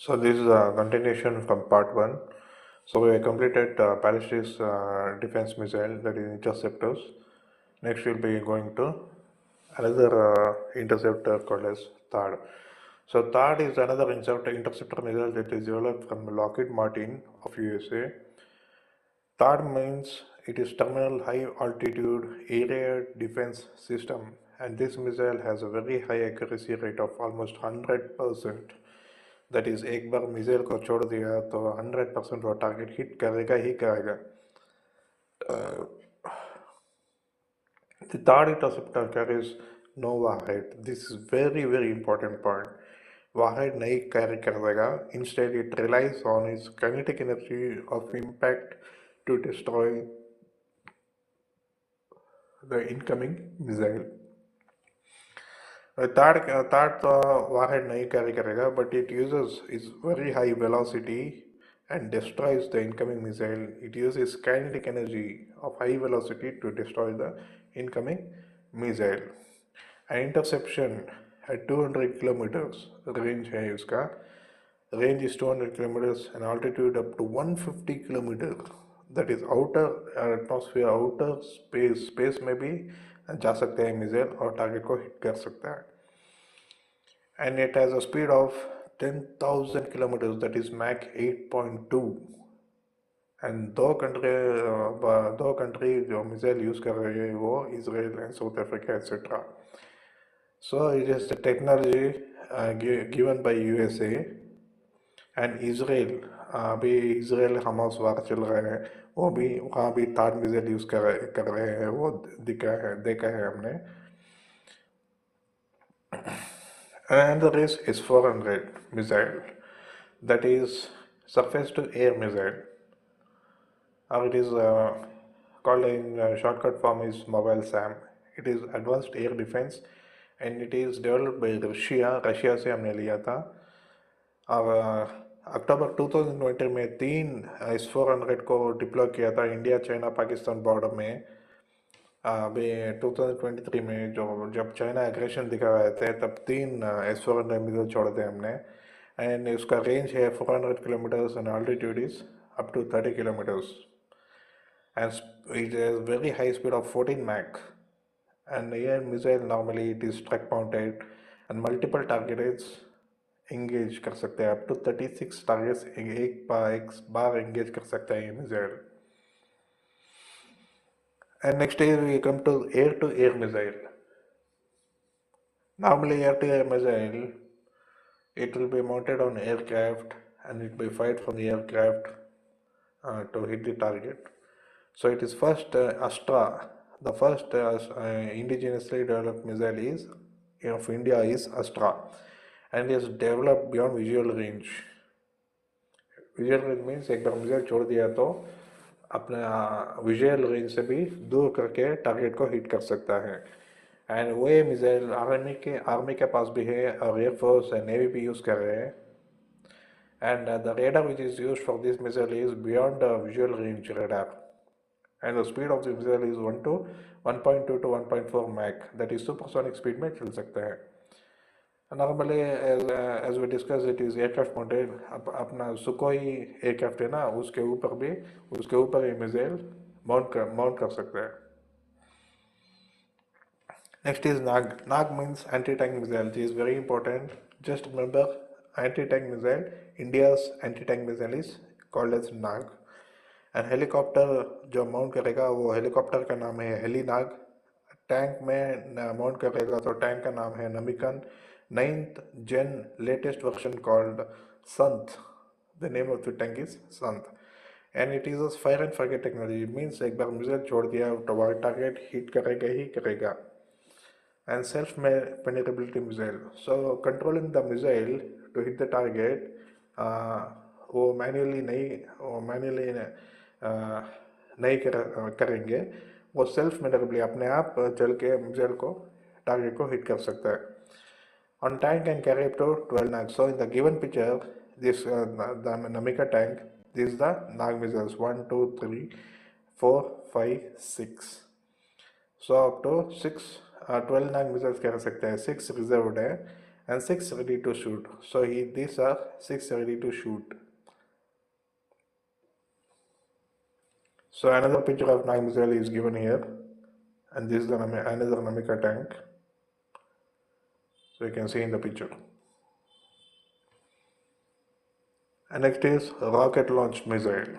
So this is a continuation from part one. So we have completed ballistic defense missile, that is interceptors. Next we'll be going to another interceptor called as THAAD. So THAAD is another interceptor missile that is developed from Lockheed Martin of USA. THAAD means it is Terminal High Altitude Area Defense System, and this missile has a very high accuracy rate of almost 100%. That is एक बार missile को छोड़ दिया तो 100% वो target hit करेगा ही करेगा. The third interceptor carries no warhead. This is very important point. Warhead नहीं carry करेगा. Instead, it relies on its kinetic energy of impact to destroy the incoming missile. Third warhead नहीं carry करेगा, but it uses its very high velocity and destroys the incoming missile. It uses kinetic energy of high velocity to destroy the incoming missile. An interception at 200 kilometers range है उसका. Range is 200 kilometers and altitude up to 150 kilometers. That is outer atmosphere, outer space में भी जा सकते हैं missile और target को hit कर सकता है. And it has a speed of 10,000 kilometers, that is Mach 8.2. and दो कंट्री जो मिसाइल यूज कर रहे हैं वो Israel and south Africa etcetera. So it is the technology given by USA and Israel. अभी इसराइल हमास वार चल रहा है, वो भी वहाँ भी THAAD मिसाइल यूज कर रहे हैं, वो देखा है हमने. And the rest is 400 missile, that is surface to air missile, or it is called in shortcut form is mobile SAM. It is advanced air defense and it is developed by Russia से हमने लिया था. और अक्टूबर 2020 में 3 S-400 को deploy किया था India China Pakistan border में. अभी 2023 में जब चाइना एग्रेशन दिखा रहे थे तब 3 S-400 मिसाइल छोड़े थे हमने. एंड उसका रेंज है 400 kilometres and altitude is up to 30 kilometres and it has very high speed of 14 Mach. And air missile normally it is truck mounted and multiple targets engage कर सकते हैं. up to 36 targets एक बार engage कर सकता है ये missile. And next is we come to air missile. Normally air-to-air missile, it will be mounted on aircraft and it will be fired from the aircraft to hit the target. So it is first Astra. The first indigenously developed missile of India is Astra, and is developed beyond visual range. Visual range means एक बार missile छोड़ दिया तो अपने visual range से भी दूर करके टारगेट को हिट कर सकता है. एंड वो मिसाइल आर्मी के पास भी है और एयरफोर्स एंड नेवी भी यूज़ कर रहे हैं. And the radar which is used for this missile is beyond visual range radar. And the speed of the missile is 1.2 to 1.4 Mach, that is supersonic speed में चल सकता है. Normally as we discussed it is aircraft mounted. अपना सुकोई aircraft है ना, उसके ऊपर ये मिसाइल माउंट कर सकता है. Next is NAG. NAG means anti-tank missile. This is very important. Just remember, anti-tank missile, India's anti-tank missile is called as NAG. And helicopter जो माउंट करेगा वो हेलीकॉप्टर का नाम है हेलीनाग. टैंक में माउंट करेगा तो टैंक का नाम है नमिकन. 9th gen latest version called SANT. The name of the tank is SANT and it is fire and forget technology. Means एक बार मिसाइल छोड़ दिया तो वो टारगेट हिट करेगा ही करेगा. And self penetrability missile. So controlling the missile to hit the target, वो मैन्युअली नहीं करेंगे. वो सेल्फ मेजरेबली अपने आप चल के मिसाइल को टारगेट को हिट कर सकता है. One tank can carry up to 12 Nag. So in the given picture this the Namica tank, this the Nag missiles 1 2 3 4 5 6. So up to 12 Nag missiles कह सकते हैं. 6 रिजर्व्ड है and 6 ready to shoot. So these are 6 ready to shoot. So another picture of Nag missile is given here, and this is another Namika tank. So you can see in the picture. And next is rocket launched missile.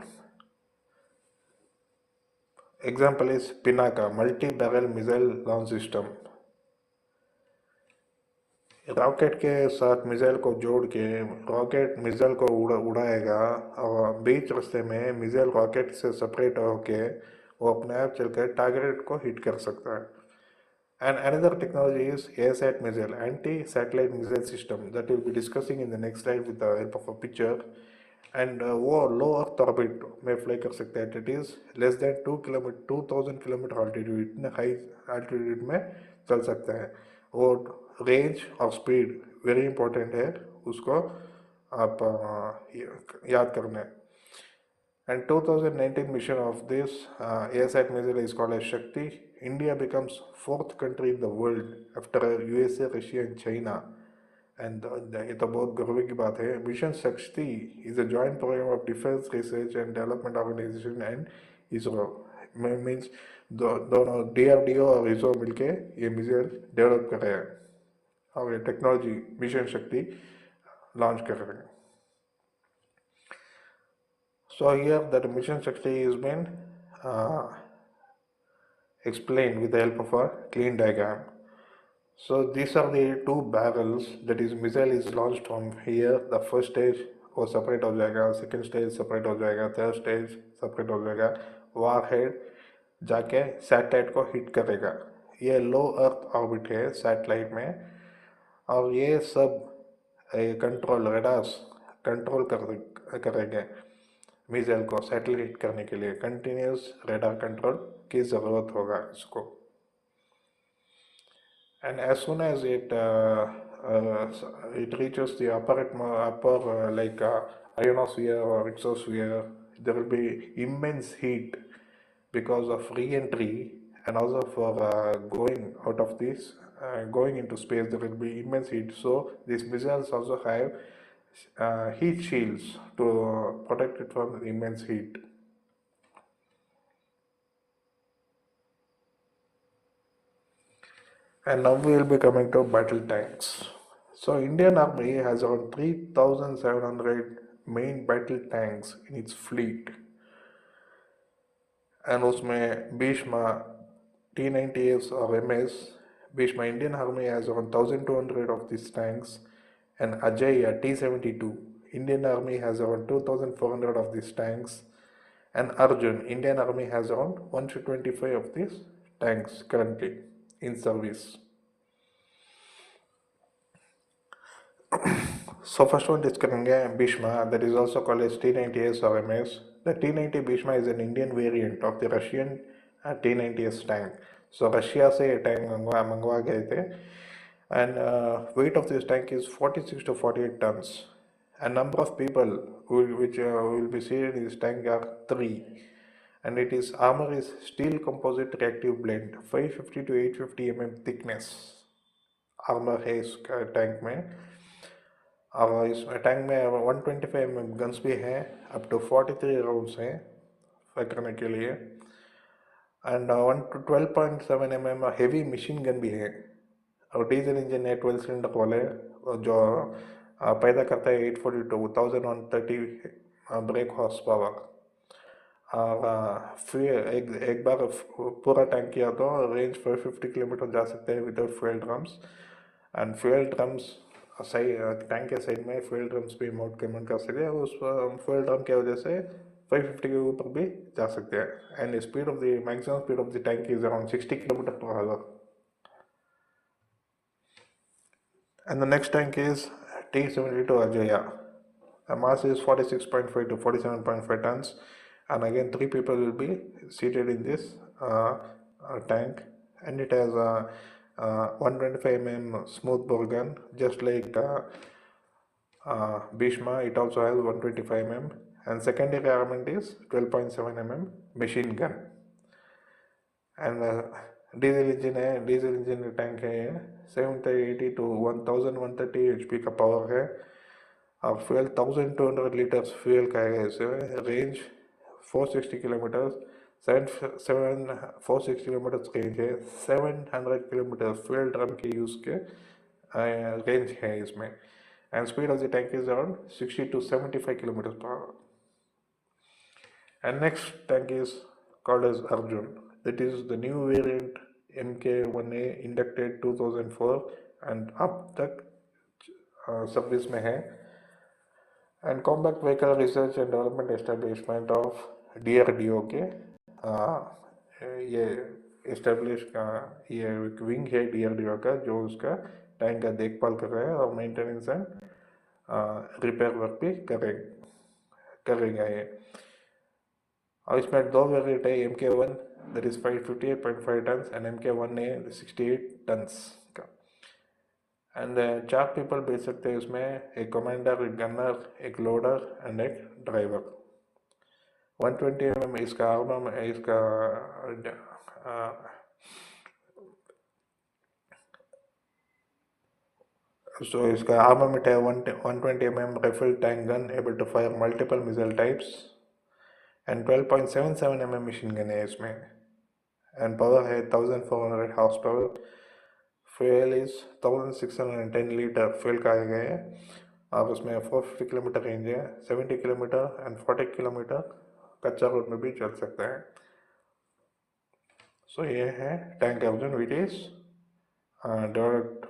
Example is Pinaka multi-barrel missile launch system. Rocket के साथ missile को जोड़ के rocket missile को उड़ाएगा और बीच रास्ते में missile rocket से सेपरेट होके वो अपने आप चलकर टारगेट को हिट कर सकता है. And another technology is ASAT missile, anti-satellite missile system, that we'll be discussing in the next slide with the help of a picture. And वो लो अर्थ ऑर्बिट में फ्लाई कर सकते हैं. It is less than 2000 kilometre altitude, इतने high altitude में चल सकता है. वो रेंज और स्पीड वेरी इंपॉर्टेंट है, उसको आप याद करना है. And 2019 mission of this ASAT missile is called as Shakti. India becomes 4th country in the world after USA, Russia and China. And ये तो बहुत गर्व की बात है. मिशन शक्ति is a joint program of Defense Research and Development Organization and ISRO. Means दोनों DRDO और ISRO मिलके ये मिसाइल डेवलप कर रहे हैं और ये टेक्नोलॉजी मिशन शक्ति लॉन्च कर रहे हैं. So here that mission Shakti is been explained with the help of a clean diagram. So these are the two barrels, that is missile is launched from here. The first stage वो separate हो जाएगा, second stage separate हो जाएगा, third stage separate हो जाएगा. warhead जाके satellite को hit करेगा. ये लो अर्थ ऑर्बिट है सैटेलाइट में, और ये सब कंट्रोल रेडार्स कंट्रोल करेंगे मिसाइल को सैटेलाइट हिट करने के लिए. कंटिन्यूस रेडार कंट्रोल की ज़रूरत होगा इसको. And as soon as it reaches the upper ionosphere or exosphere, there will be immense heat because of re-entry, and also for going out of this, going into space, there will be immense heat. So these missiles also have heat shields to protect it from the immense heat. And now we will be coming to battle tanks. So Indian Army has around 3,700 main battle tanks in its fleet. And उसमें Bhishma T-90s or MS, Bhishma Indian Army has around 1,200 of these tanks, and Ajaya T-72, Indian Army has around 2,400 of these tanks, and Arjun, Indian Army has around 125 of these tanks currently in service. So first one discussing Bhishma, that is also called as T-90S or MS. The T-90 Bhishma is an Indian variant of the Russian T-90S tank. So Russia से tank मंगवा गए थे, and weight of this tank is 46 to 48 tons. And number of people which will be seated in this tank are 3. And it is armor is steel composite reactive blend, 550 to 850 mm thickness armor है इस tank में. और इस tank में 125 mm guns भी हैं, up to 43 rounds हैं fire करने के लिए. And 12.7 mm heavy machine gun भी है, और डीजल इंजन है 12 सिलेंडर वाले, जो पैदा करता है 842 1130 ब्रेक हॉर्स पावर. और फिर एक बार पूरा टैंक किया तो रेंज 550 किलोमीटर जा सकते हैं without fuel drums. And fuel drums सही टैंक के साइड में फ्यूल ड्रम्स भी माउंट कर सकते हैं. उस फ्यूल ड्रम की वजह से 550 के ऊपर भी जा सकते हैं. And speed of the maximum speed of the tank is around 60 kilometre per our. And the next tank is T-72 Ajaya. The mass is 46.5 to 47.5 tons. And again 3 people will be seated in this tank. And it has a 125 mm smoothbore gun, just like Bhishma. It also has 125 mm. And secondary armament is 12.7 mm machine gun. And diesel engine है, diesel engine tank है, 780 to 1130 HP का power है और fuel 1200 litres fuel का है इसमें। Range 460 kilometres, 460 kilometres range है, 700 kilometre fuel drum के यूज़ के रेंज है इसमें। And speed of the tank is around 60 to 75 kilometers per hour. And next tank is called as Arjun. That is the new variant MK1A inducted 2004 and अब तक service में है। And combat vehicle research and development establishment of DRDO के ये establish का ये एक wing है DRDO का, जो उसका टैंक का देखभाल कर रहा है और मेंटेनेंस एंड रिपेयर वर्क भी करेगा ये। और इसमें दो वेरिएंट है, MK1 that is 58.5 tons and MK1A 68 tons का। एंड 4 पीपल बैठ सकते हैं इसमें, एक कमांडर, एक गनर, एक लोडर एंड एक ड्राइवर। 120 mm इसका आर्म है, इसका so इसका आर्मामेंट है 120 mm rifle tank gun able to fire multiple missile types and 12.77 mm machine gun है इसमें। एंड पावर है 1400 horse power. Fuel is 1610 litre fuel का आ गया है और उसमें 450 किलोमीटर रेंज है, 70 किलोमीटर एंड 40 किलोमीटर कच्चा रोड में भी चल सकता है। सो ये है tank Arjun which is developed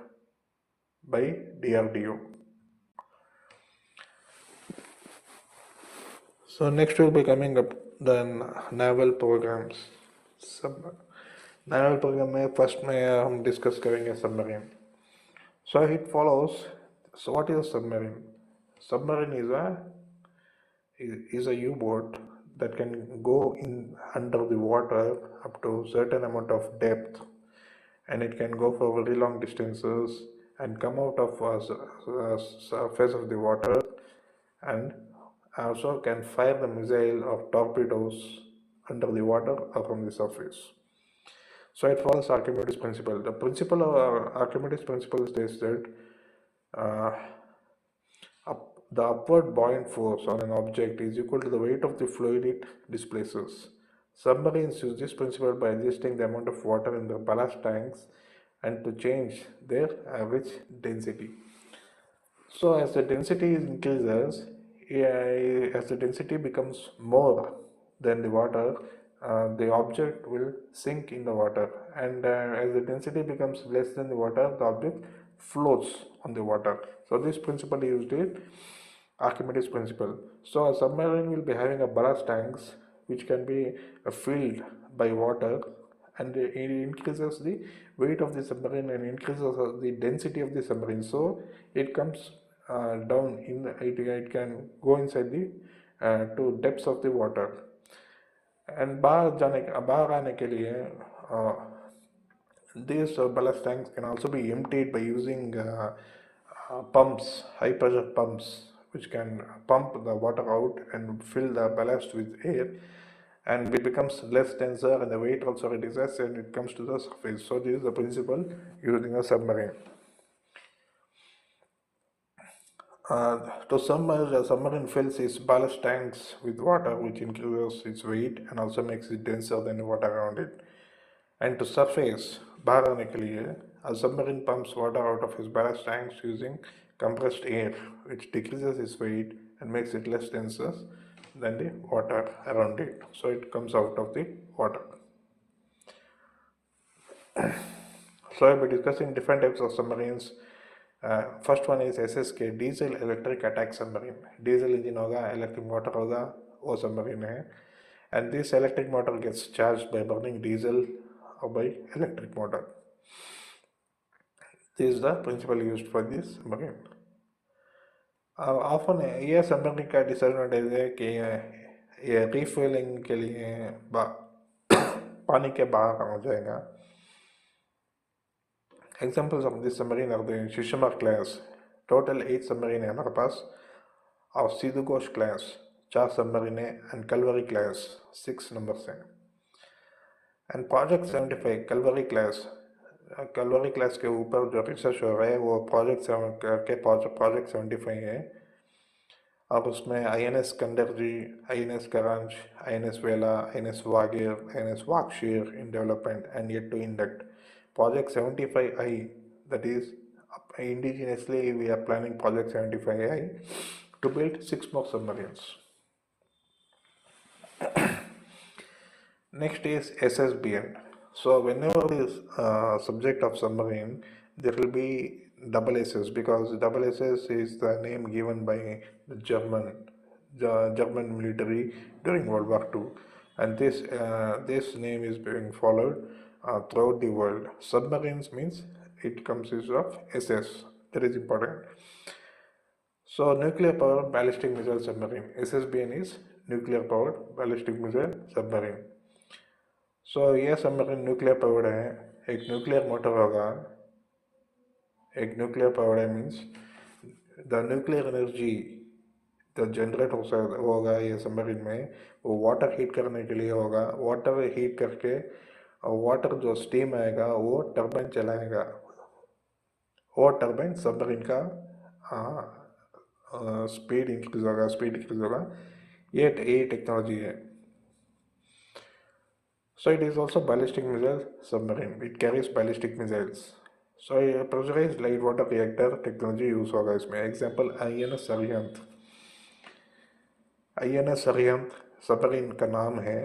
by DRDO. So next will be coming up the naval programs. naval program में first में हम discuss करेंगे submarine. So it follows. So what is a submarine? Submarine is a U-boat that can go in under the water up to certain amount of depth, and it can go for very long distances and come out of surface of the water, and also can fire the missile or torpedoes under the water or from the surface. So it follows Archimedes principle. The principle of Archimedes principle states that the upward buoyant force on an object is equal to the weight of the fluid it displaces. Submarines use this principle by adjusting the amount of water in the ballast tanks and to change their average density. So as the density increases, as the density becomes more than the water, the object will sink in the water, and as the density becomes less than the water, the object floats on the water. So this principle used in Archimedes principle. So a submarine will be having a ballast tanks which can be filled by water, and it increases the weight of the submarine and increases the density of the submarine. So it comes down in it can go inside the to depths of the water. And बाहर आने के लिए these ballast tanks can also be emptied by using pumps, high pressure pumps, which can pump the water out and fill the ballast with air, and it becomes less denser and the weight also reduces and it comes to the surface. So this is the principle using a submarine. To submerge, a submarine fills its ballast tanks with water, which increases its weight and also makes it denser than the water around it. And to surface, बाहर आने के लिए, a submarine pumps water out of his ballast tanks using compressed air, which decreases its weight and makes it less denser than the water around it. So it comes out of the water. So I'll be discussing different types of submarines. First one is SSK, diesel electric attack submarine. Diesel engine होगा, electric motor होगा, वो submarine है. And this electric motor gets charged by burning diesel or by electric motor. This is the principle used for this submarine. Often ये submarine का disadvantage है कि ये refueling के लिए पानी के बाहर हो जाएगा. Examples of this submarine are the Shishimar class. Total 8 submarine है हमारे पास. और Sidhugosh class 4 submarine है, and Calvary class 6 numbers हैं. एंड प्रोजेक्ट 75 कलवरी क्लास के ऊपर जो रिसर्च हो रहा है वो प्रोजेक्ट 75 है, और उसमें INS कंडरजी, INS Karanj, INS Vela, INS Wagir, INS Wakshir in development and yet to induct. Project 75I, that is, indigenously we are planning Project 75I to build 6 more submarines. Next is SSBN. So whenever this subject of submarine, there will be double SS, because double SS is the name given by the German military during World War II, and this name is being followed throughout the world. Submarines means it consists of SS. That is important. So nuclear powered ballistic missile submarine. SSBN is nuclear powered ballistic missile submarine. सो ये submarine nuclear powered है, एक nuclear motor होगा, एक nuclear powered है means the nuclear energy the generate होगा ये submarine में, वो वाटर हीट करने के लिए होगा, वाटर हीट करके वाटर जो स्टीम आएगा वो टर्बाइन चलाएगा, वो टर्बाइन सबमरीन का स्पीड इंक्रीज होगा, ये टेक्नोलॉजी है. So it is also ballistic missile submarine. It carries ballistic missiles. So a pressurized light water reactor technology use होगा इसमें. Example INS Arihant. INS Arihant submarine का नाम है,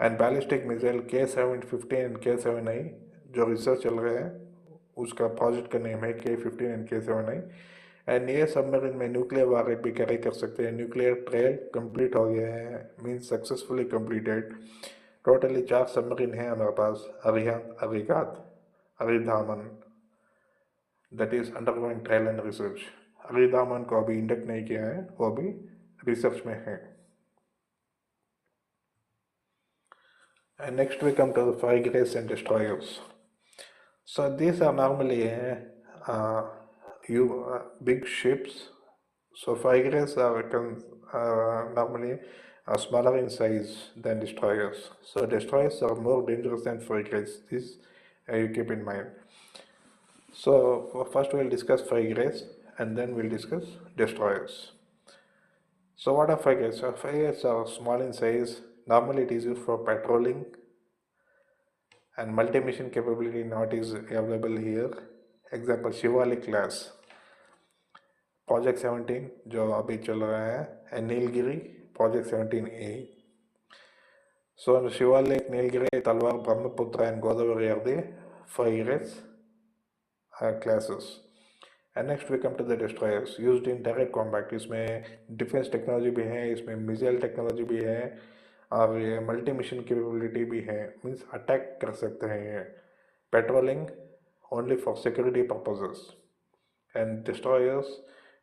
and ballistic missile K715 and K7I जो research चल रहा है उसका प्रोजेक्ट का नेम है K15 and K7I. एंड ये सबमरीन में न्यूक्लियर वॉरहेड भी कैरी कर सकते हैं. न्यूक्लियर ट्रायल कंप्लीट हो गया है, means successfully completed. Totally 4 submarine है हमारे पास, Arihant, Arighat, Aridhaman, that is undergoing trial and research. Aridhaman को अभी इंडक्ट नहीं किया है, वो भी रिसर्च में है. And next we come to the frigates and destroyers. So these are normally big ships. So frigates are normally smaller in size than destroyers. So destroyers are more dangerous than frigates. This you keep in mind. So first we'll discuss frigates and then we'll discuss destroyers. So what are frigates? So frigates are small in size. Normally it is used for patrolling, and multi-mission capability not is available here. Example Shivalik class, project 17 जो अभी चल रहा है, and Nilgiri project 17A. So Shivalik, Nilgiri, Talwar, Brahmaputra and Godavari are the frigates classes. And next we come to the destroyers used in direct combat. इसमें defence technology भी है, इसमें missile technology भी है, और ये मल्टी मिशन कैपेबिलिटी भी है, मीन्स अटैक कर सकते हैं ये. Patrolling only for security purposes, and destroyers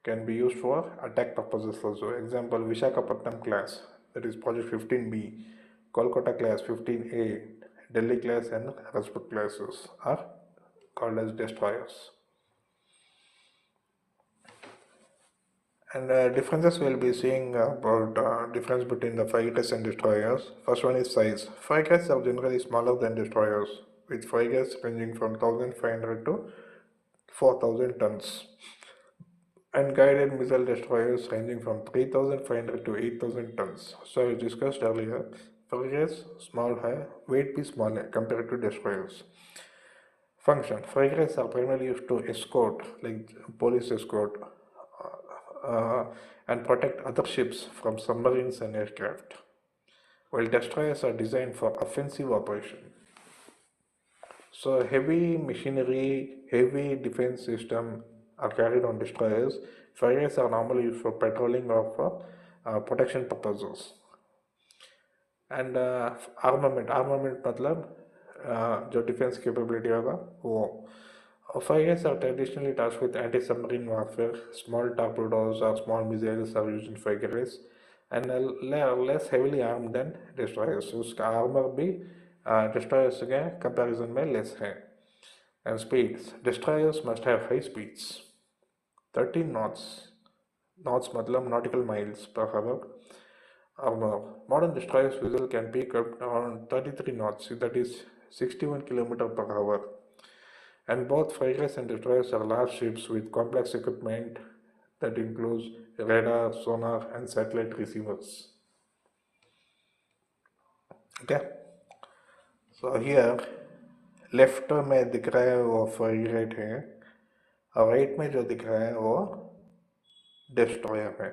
can be used for attack purposes also. Example Visakhapatnam class, that is project 15B, Kolkata class 15A, Delhi class and Rajput classes are called as destroyers. And differences we'll be seeing about difference between the frigates and destroyers. First one is size. Frigates are generally smaller than destroyers, with frigates ranging from 1,500 to 4,000 tons, and guided missile destroyers ranging from 3,500 to 8,000 tons. So as discussed earlier, frigates small है, weight भी small है compared to destroyers. Function: frigates are primarily used to escort, like police escort, and protect other ships from submarines and aircraft, while destroyers are designed for offensive operation. So heavy machinery, heavy defense system are carried on destroyers. Frigates are normally used for patrolling or for protection purposes. And armament मतलब जो defence capability होगा वो. Frigates are traditionally tasked with anti-submarine warfare. Small torpedoes or small missiles are used in frigates, and less heavily armed than destroyers. उसका armour भी destroyers के comparison में less है. And speeds: destroyers must have high speeds, 13 knots. Knots मतलब nautical miles per hour. or more. Modern destroyers vessel can peak up around 33 knots, that is 61 km per hour. And both frigates and destroyers are large ships with complex equipment that includes radar, sonar, and satellite receivers. Okay, so here left में दिख रहा है वो frigate है और right में जो दिख रहा है वो डिस्ट्रॉयर है.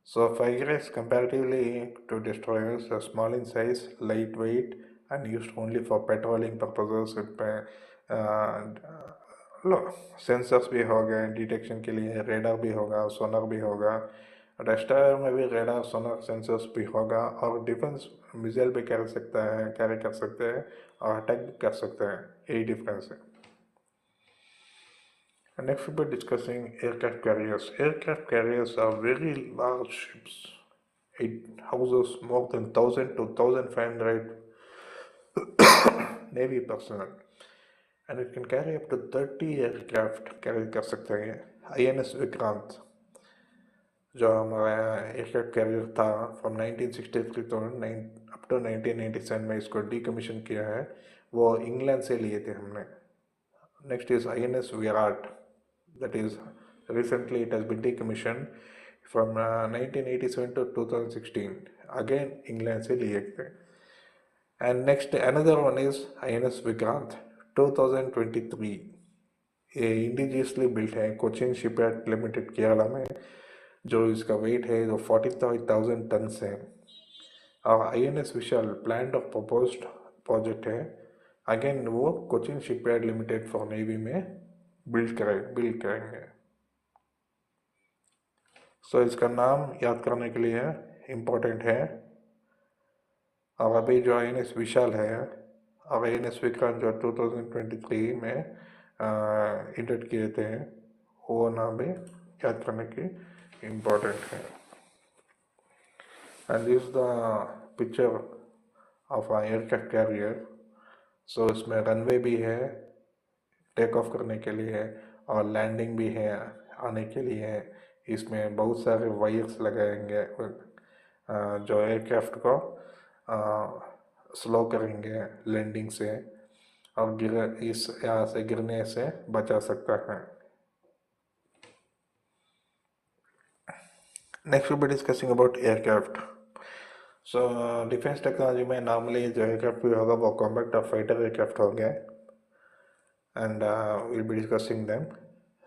So frigates comparatively to destroyers are small in size, lightweight, and used only for patrolling purposes. Sensors भी हो गए डिटेक्शन के लिए, रेडार भी होगा, सोनार भी होगा. डिस्ट्रॉयर में भी रेडार, सोनार, सेंसर्स भी होगा और डिफेंस मिसाइल भी कैरी कर सकते हैं और अटैक भी कर सकते हैं. यही डिफरेंस है. And next we'll be discussing aircraft carriers. Aircraft carriers are very large ships. It houses more than 1,000 to 1,500 Navy personnel. And it can carry up to 30 aircraft carry कर सकते हैं. INS विक्रांत जो हमारा एयरक्राफ्ट कैरियर था from 1963 तो up to 1997 में इसको decommission किया है. वो इंग्लैंड से लिए थे हमने. Next is INS Virat. That is, recently it has been decommissioned from 1987 to 2016. Again, England से लिए थे. And next, another one is INS Vikrant 2023. ये इंडिजियसली बिल्ट है कोचिन शिपयार्ड लिमिटेड केरला में. जो इसका वेट है वो 40,000 टन है. और INS Vishal plan of proposed project है. अगेन वो Cochin shipyard limited for navy में बिल्ड करेंगे. सो इसका नाम याद करने के लिए इम्पोर्टेंट है. और अभी जो INS विशाल है और INS विक्रांत जो 2023 में इंटर किए थे वो नाम भी याद करने की इम्पोर्टेंट है. And this the picture of aircraft carrier. So इसमें रनवे भी है टेक ऑफ करने के लिए और लैंडिंग भी है आने के लिए. इसमें बहुत सारे वायर्स लगाएंगे जो एयरक्राफ्ट को स्लो करेंगे लैंडिंग से और इस यहाँ से गिरने से बचा सकता है. Next will be discussing about aircraft. So defence technology में नॉर्मली जो एयरक्राफ्ट भी होगा वो कॉम्बैट और फाइटर एयरक्राफ्ट होंगे. And we'll be discussing them.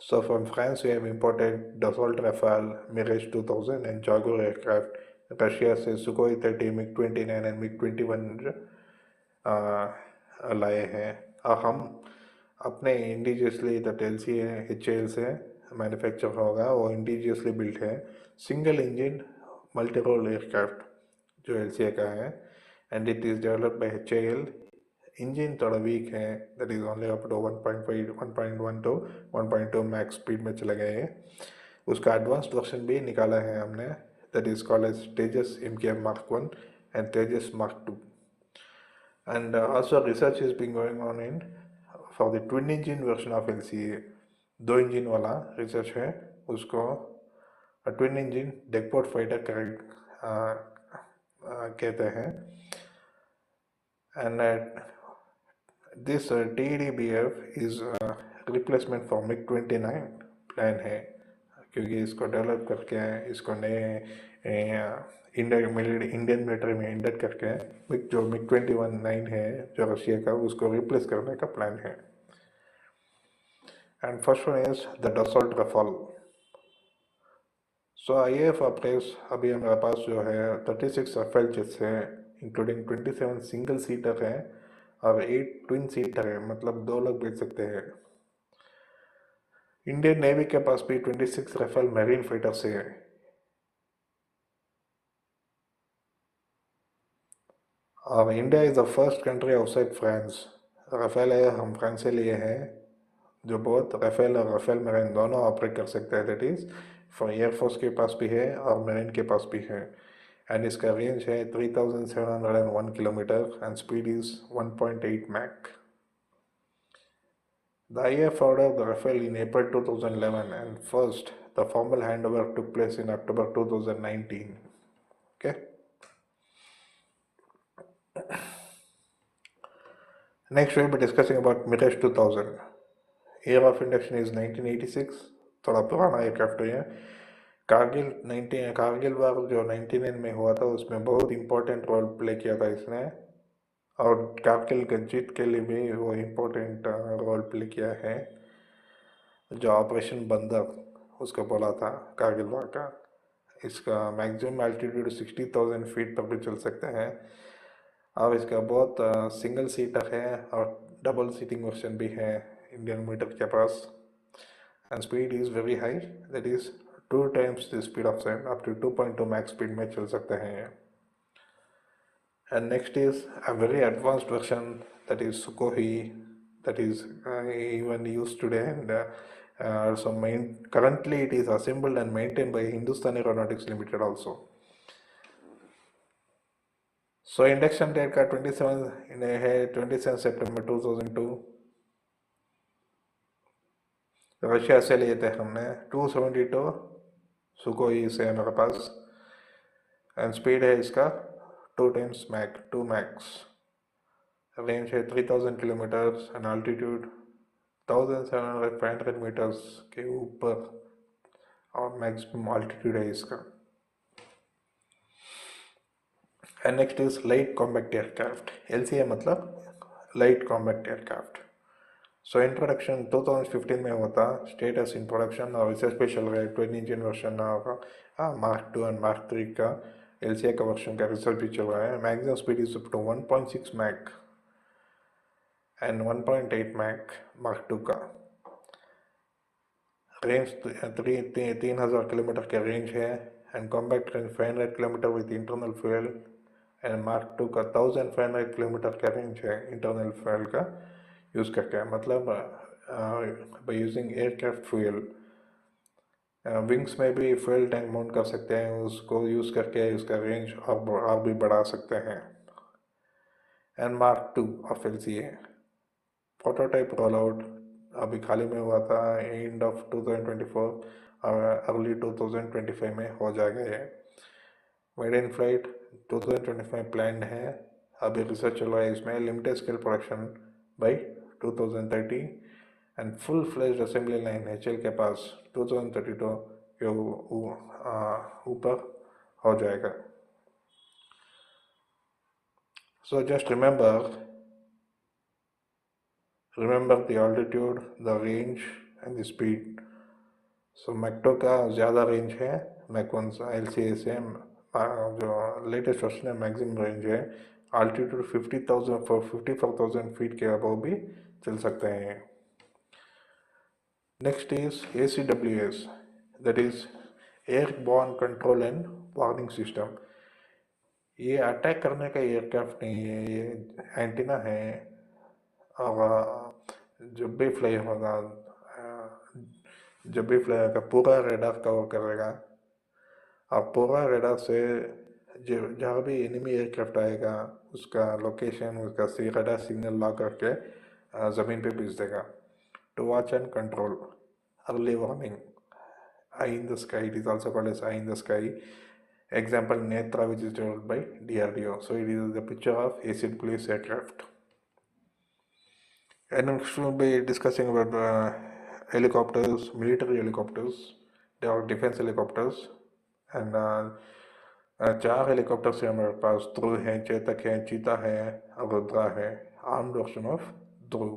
So from France we have imported Dassault Rafale, Mirage 2000 and Jaguar aircraft. Russia से Sukhoi 30, MiG-29 and MiG-21 लाए हैं. और हम अपने इंडिजियसली LCA HAL से मैन्युफैक्चर होगा वो इंडिजियसली बिल्ट है. Single engine multi role aircraft जो LCA का है and it is developed by HAL. Engine थोड़ा वीक है, that is only up to 1.5 1.1 to 1.2 max speed में चला गया है. उसका एडवांस्ड वर्जन भी निकाला है हमने, that is called as Tejas MKM Mark 1 and Tejas Mark 2. And also research is being going on in for the twin engine version of LCA. 2 engine वाला रिसर्च है, उसको ट्विन इंजन डेकपोर्ट फाइटर कहते हैं. And this TDBF is replacement for MiG-29 plan है क्योंकि इसको develop करके इसको नए इंडियन मिलिट्री में इंडेट करके जो MiG-29 है जो रशिया का उसको रिप्लेस करने का प्लान है. And first one is the Dassault Rafale. So IAF operates अभी हमारे पास जो है 36 रफेल जेट्स है इंक्लूडिंग 27 सिंगल सीटर है और 8 ट्विन सीटर है, मतलब 2 लोग बैठ सकते हैं. इंडियन नेवी के पास भी 26 रफेल मैरीन फाइटर्स है. और India is the first country outside France. Rafale है हम फ्रांस से लिए हैं जो बहुत रफेल और रफेल मैरीन दोनों ऑपरेट कर सकते हैं. दैट इज फॉर एयरफोर्स के पास भी है और मैरीन के पास भी है. एंड इसका रेंज है 3,701 kilometre and speed is 1.8 Mach. The IAF ordered the Rafale in April 2011 and first the formal handover took place in October 2019. Okay. Next we'll be discussing about Mirage 2000. Year of induction is 1986. थोड़ा पुराना aircraft है। कारगिल वार जो 99 में हुआ था उसमें बहुत important role play किया था इसने, और कारगिल के जीत के लिए भी वो इम्पोर्टेंट रोल प्ले किया है। जो ऑपरेशन बंदर उसको बोला था कारगिल वार का। इसका मैक्सिमम एल्टीट्यूड 60,000 फीट पर भी चल सकते हैं, और इसका बहुत सिंगल सीटर है और डबल सीटिंग वर्जन भी है इंडियन मीटर के पास। And speed is very high, that is 2 times the speed of sound, up to 2.2 max speed में चल सकते हैं ये। And next is a very advanced version, that is Sukhoi, that is even used today, and currently it is assembled and maintained by Hindustan Aeronautics Limited also. So induction date का 27 है 27 सितंबर 2002। Russia से लिए थे हमने 272 सुकोई से हमारे पास, and speed है इसका 2 times मैक 2 मैक्स। रेंज है 3000 किलोमीटर्स एंड अल्टीट्यूड 1700 मीटर्स के ऊपर, और मैक्सिमम अल्टीट्यूड है इसका। And next is light combat aircraft, LCA मतलब light combat aircraft. So introduction 2015 में हुआ था, स्टेटस इन प्रोडक्शन, और इसे स्पेशल है twin engine version mark 2 and mark 3 का LCA का वर्जन का रिसर्च भी चल रहा है। Maximum speed is up to 1.6 Mach and 1.8 Mach mark 2 का। रेंज 3000 किलोमीटर का रेंज है, and combat range 500 kilometre with internal fuel, and mark 2 का 1500 किलोमीटर का रेंज है इंटरनल फ्यूल का यूज़ करके, मतलब by using aircraft fuel. Wings में भी फ्यूल टैंक माउंट कर सकते हैं, उसको यूज़ करके उसका रेंज और भी बढ़ा सकते हैं। And mark 2 of LCA prototype roll out अभी खाली में हुआ था, एंड ऑफ 2024 और अर्ली 2025 में हो जाएगा ये। मेड इन फ्लाइट 2025 प्लान है, अभी रिसर्च चल रहा है इसमें। Limited scale production by 2030, and full fledged assembly line HL के पास 2032 के ऊपर हो जाएगा। So just remember the altitude, the range and the speed. So mach 2 का ज़्यादा रेंज है, मैक 1 LCA से जो लेटेस्ट वर्जन है मैक्सिमम रेंज है। अल्टीट्यूड 54,000 फीट के अबव भी चल सकते हैं। Next is ACWS, that is airborne control and warning system. ये अटैक करने का एयरक्राफ्ट नहीं है, ये एंटीना है, और जब भी फ्लाई होगा पूरा रेडार कवर करेगा, और पूरा रेडार से जहाँ भी एनिमी एयरक्राफ्ट आएगा उसका लोकेशन, उसका रेडार सिग्नल ला करके ज़मीन पे भेज देगा। To watch and control early warning, eye in the sky, it is also called as eye in the sky. Example Netra, which is developed by DRDO. So it is the picture of ACWS aircraft. And next we'll be discussing about helicopters, military helicopters. They are defense helicopters, and 4 helicopters है हमारे पास। ध्रुव है, चेतक है, चीता है, और रुद्रा है। Armed version of ध्रुव।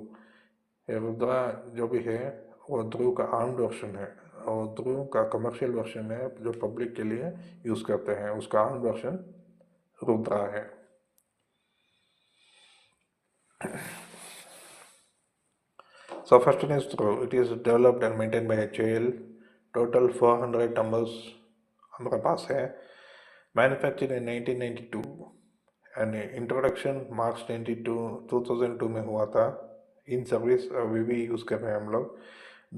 ये रुद्रा जो भी है वो ध्रुव का आर्म्ड वर्जन है, और ध्रुव का कमर्शियल वर्जन है जो पब्लिक के लिए यूज़ करते हैं, उसका आर्म्ड वर्जन रुद्रा है। So first one is Dhruv. It is developed and maintained by HAL. Total 400 numbers हमारे पास है। Manufactured in 1992, and introduction March 2002 में हुआ था। इन सर्विस अभी भी यूज़ कर रहे हैं हम लोग।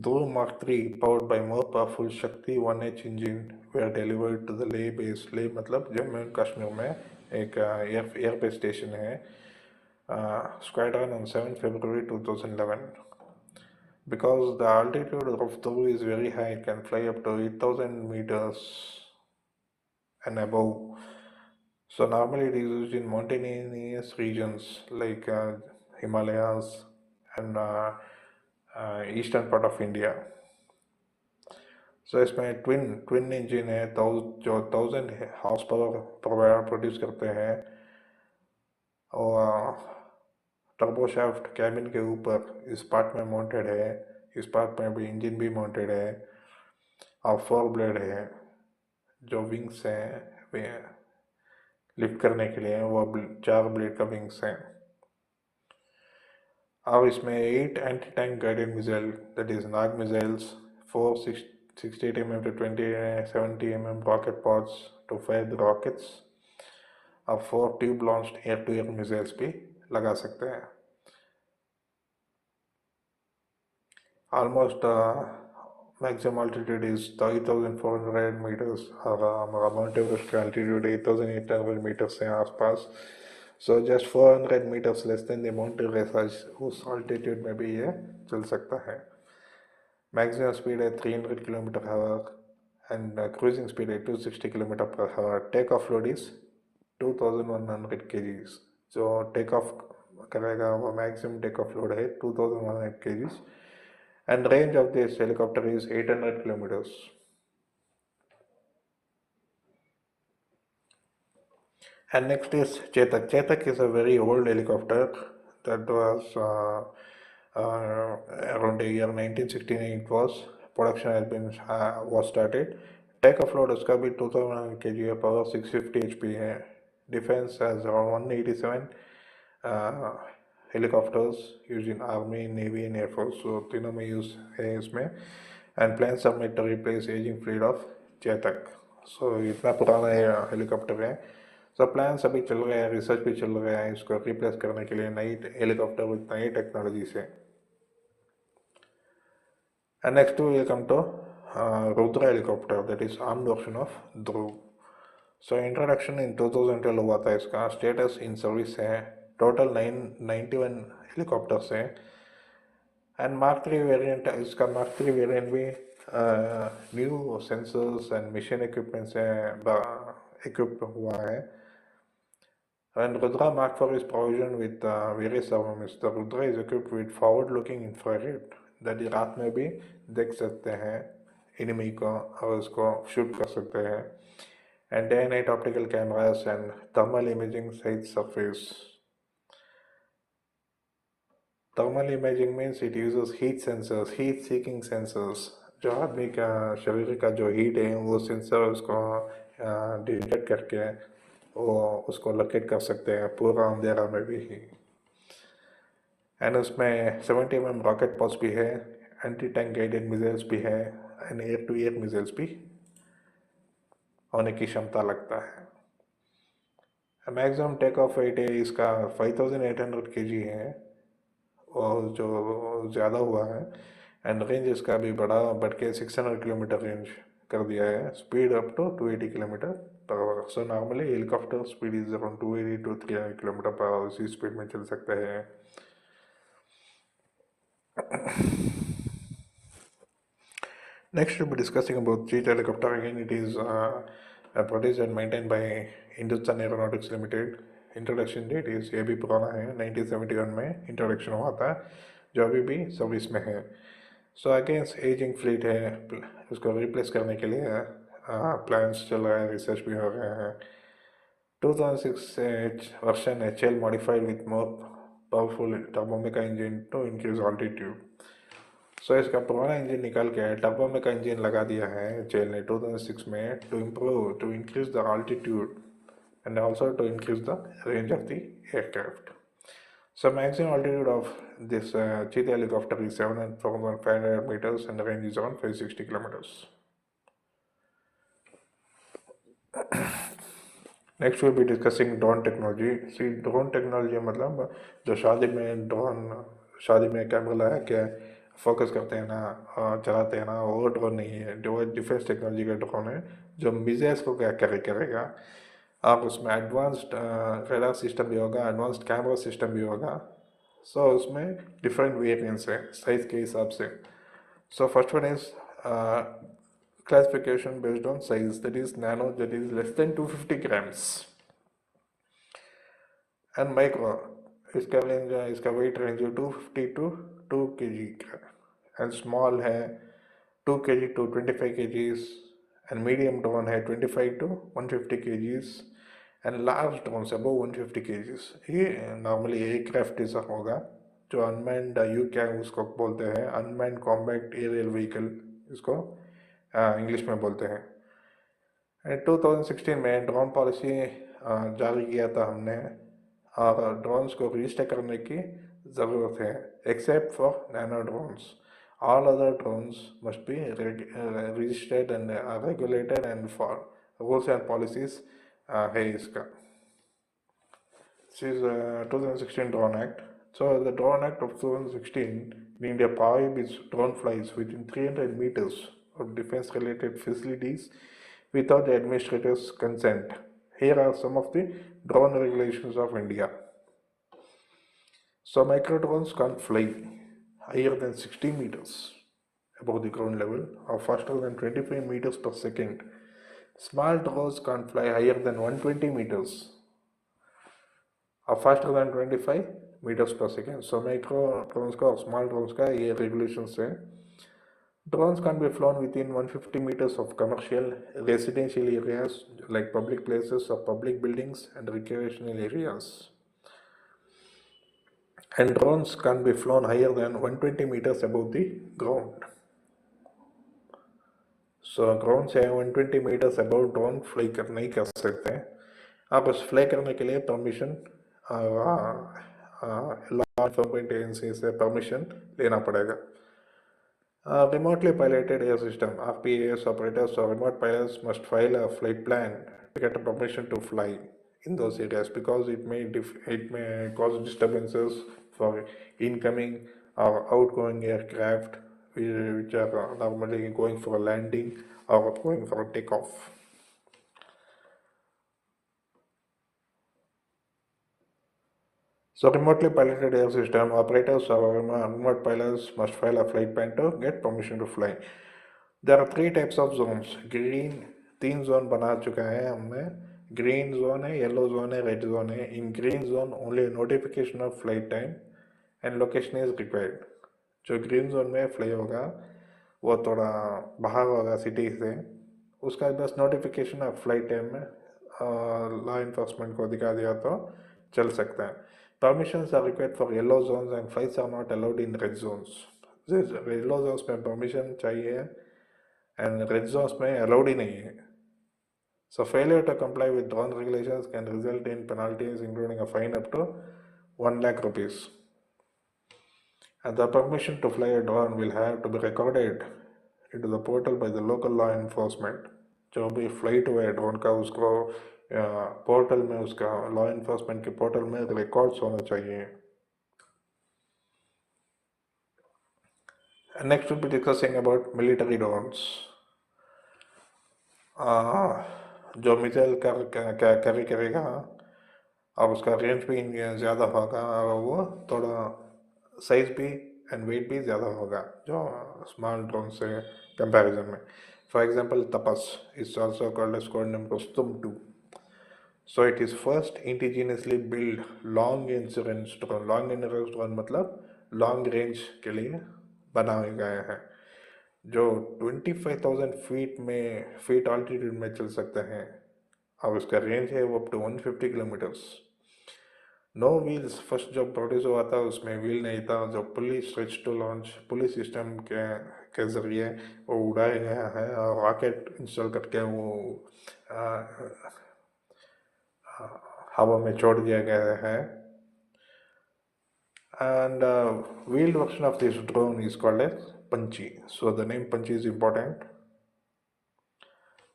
Dhruv Mark 3 powered by more powerful Shakti 1H engine were delivered to the Leh base. Leh मतलब जम्मू एंड कश्मीर में एक एयर बेस स्टेशन है, squadron on 7 February 2011. Because the altitude of Dhruv is very high, it can fly up to 8,000 meters and above. So normally it is used in mountainous regions like Himalayas and eastern part of India. So इसमें twin engine है, जो 1000 horse power produce करते हैं, और turboshaft cabin के ऊपर इस part में माउंटेड है, इस पार्ट में भी इंजन भी माउंटेड है, और 4 ब्लेड है, जो विंग्स हैं लिफ्ट करने के लिए, वो 4 ब्लेड का विंग्स हैं। और इसमें 8 anti tank guided missile, that is Nag missiles, 468 mm to 2070 mm rocket pods to fire the rockets, और 4 tube launched air to air missiles भी लगा सकते हैं। Almost maximum altitude is 3400 meters, और हमारा माउंट एवरेस्ट का altitude 8800 meters से आसपास। So just 400 meters less than the Mount Everest, उस altitude में भी ये चल सकता है। Maximum speed है 300 km/h and cruising speed है 260 km/h. Take off load is 2100 kgs. जो टेक ऑफ करेगा वो मैक्सिमम टेक ऑफ लोड है 2100 kgs, and range of this helicopter is 800 kilometers. And next is Chetak. Chetak is a very old helicopter that was around the year 1969. It was production has been was started. Takeoff load उसका भी 2000 kg है, power 650 HP है. Defense has around 187 helicopters used in Army, Navy and Air Force. So तीनों में use है इसमें. And plans are made to replace aging fleet of Chetak. So इतना पुराना हेलीकॉप्टर है. So प्लान्स अभी चल रहे हैं, रिसर्च भी चल रहा है इसको रिप्लेस करने के लिए नई हेलीकॉप्टर विद नई टेक्नोलॉजी से. And next we will come to Rudra helicopter, that is armed version of Dhruv. So introduction in 2012 हुआ था इसका. स्टेटस इन सर्विस है. टोटल 91 हेलीकॉप्टर्स हैं. एंड मार्क 3 वेरिएंट, इसका मार्क 3 वेरिएंट भी new sensors and mission equipment से equip हुआ है. And Rudra Mark 4 is provisioned with various armaments. The Rudra is equipped with forward-looking infrared, that is रात में भी देख सकते हैं enemy को और उसको shoot कर सकते हैं. And day and night optical cameras and thermal imaging site surface. Thermal imaging means it uses heat sensors, heat seeking sensors. जो आदमी का शरीर का जो हीट है वो सेंसर उसको डिटेक्ट करके वो उसको लोकेट कर सकते हैं पूरा अंधेरा में भी. एंड उसमें 70 mm रॉकेट पॉड्स भी है, एंटी टैंक गाइडेड मिसाइल्स भी है, and air to air missiles भी होने की क्षमता लगता है. मैक्सिमम टेक ऑफ वेट है इसका 5800 kg है, और जो ज़्यादा हुआ है. एंड रेंज इसका भी बढ़ के 600 किलोमीटर रेंज कर दिया है. Speed up to 280 km/h. So normally helicopter speed is around 280 to 300 km/h. इसी स्पीड में चल सकते हैं. Next we'll be discussing about jet helicopter. Again it is produced and maintained by Hindustan Aeronautics Limited. Introduction date is ये भी पुराना है, 1971 में इंट्रोडक्शन हुआ था, जो अभी भी सर्विस में है. सो अगेंस्ट एजिंग फ्लीट है, उसको रिप्लेस करने के लिए प्लान्स चल रहे हैं, रिसर्च भी हो रहे हैं. 2006 version HL modified with more powerful Turbomeca engine to increase altitude. So इसका पुराना इंजन निकाल के टर्बोमेका इंजन लगा दिया है HL ने 2006 में to increase the altitude and also to increase the range of the aircraft. So maximum altitude of this Cheetah helicopter is 7,500 meters and the range is around 560 kilometers. Next we'll be discussing drone technology. See, drone technology मतलब जो शादी में camera लगा के focus करते हैं ना, चलाते हैं ना, वो ड्रोन नहीं है. जो डिफेंस टेक्नोलॉजी का ड्रोन है जो मिसाइल्स को क्या कैरी करेगा. आप उसमें एडवांस्ड रेडार सिस्टम भी होगा, एडवांस्ड कैमरा सिस्टम भी होगा. सो उसमें डिफरेंट वेरिएंट्स है साइज के हिसाब से. So first one is classification based on size, that is nano, that is less than 250 grams. And micro, इसका वेट रेंज 250 टू 2 kg का, एंड स्मॉल है 2 kg to 25 kgs, and medium drone है 25 to 150 kgs, and large drone above 150 kgs। ये normally aircraft जैसा होगा, जो unmanned you क्या उसको बोलते हैं, अनमैन्ड कॉम्बैक्ट एरियल व्हीकल इसको इंग्लिश में बोलते हैं। 2016 में ड्रोन पॉलिसी जारी किया था हमने, और ड्रोन्स को रजिस्टर करने की ज़रूरत है, except for nano drones. All other drones must be registered and regulated and for rules and policies है इसका। This is 2016 Drone Act. So the Drone Act of 2016 in India prohibits drone flights within 300 meters of defense-related facilities without the administrator's consent. Here are some of the drone regulations of India. So micro drones can't fly higher than 60 meters above the ground level or faster than 25 meters per second. Small drones can't fly higher than 120 meters or faster than 25 meters per second. So micro drones का और small drones का ये regulations है. Drones can be flown within 150 meters of commercial, residential areas like public places or public buildings and recreational areas. And drones can be flown higher than 120 meters above the ground. So ground से 120 meters above drone fly नहीं कर सकते हैं। आप उस fly करने के लिए परमिशन लॉ एनफोर्समेंट एजेंसी से परमिशन लेना पड़ेगा। Remotely piloted air system, RPAS operators or remote pilots must file a flight plan to get a permission to fly in those areas, because it may cause disturbances for incoming or outgoing aircraft which are normally going for a landing or going for a takeoff. So remotely piloted air system operators or remote pilots must file a flight plan to get permission to fly. There are 3 types of zones. Green 3 zone बना चुका है हमने, green zone है, yellow zone है, red zone है। इन green zone only notification of flight time and location is required. जो green zone में fly होगा वो थोड़ा बाहर होगा सिटी से, उसका बस नोटिफिकेशन ऑफ फ्लाइट टाइम में लॉ इन्फोर्समेंट को दिखा दिया तो चल सकता है। Permissions are required for yellow zones and flights are not allowed in red zones. Yellow zones में permission चाहिए and red zones में allowed ही नहीं है. So failure to comply with drone regulations can result in penalties including a fine up to 1 lakh rupees. And the permission to fly a drone will have to be recorded into the portal by the local law enforcement. जो भी flight हुआ है drone का उसको portal में, उसका law enforcement के portal में रिकॉर्ड्स होना चाहिए। Next will be discussing about military drones. जो मिसाइल कैरी करेगा और उसका रेंज भी ज़्यादा होगा और वो थोड़ा साइज भी एंड वेट भी ज़्यादा होगा जो स्मॉल ड्रोन से कंपैरिजन में। For example, Tapas is also called as code name Rustum 2. So it is first indigenously built long endurance drone. Long endurance drone मतलब long range के लिए बनाया गया है, जो 25,000 फीट ऑल्टीट्यूड में चल सकते हैं और उसका रेंज है वो up to 150 kilometers. No wheels, first जब प्रोड्यूस हुआ था उसमें व्हील नहीं था, जो pulley stretch to launch pulley system के ज़रिए वो उड़ाया गया है और रॉकेट इंस्टॉल करके वो हवा में छोड़ दिया गया है। And wheeled version of this drone is called as Punchy. So the name Punchy is important.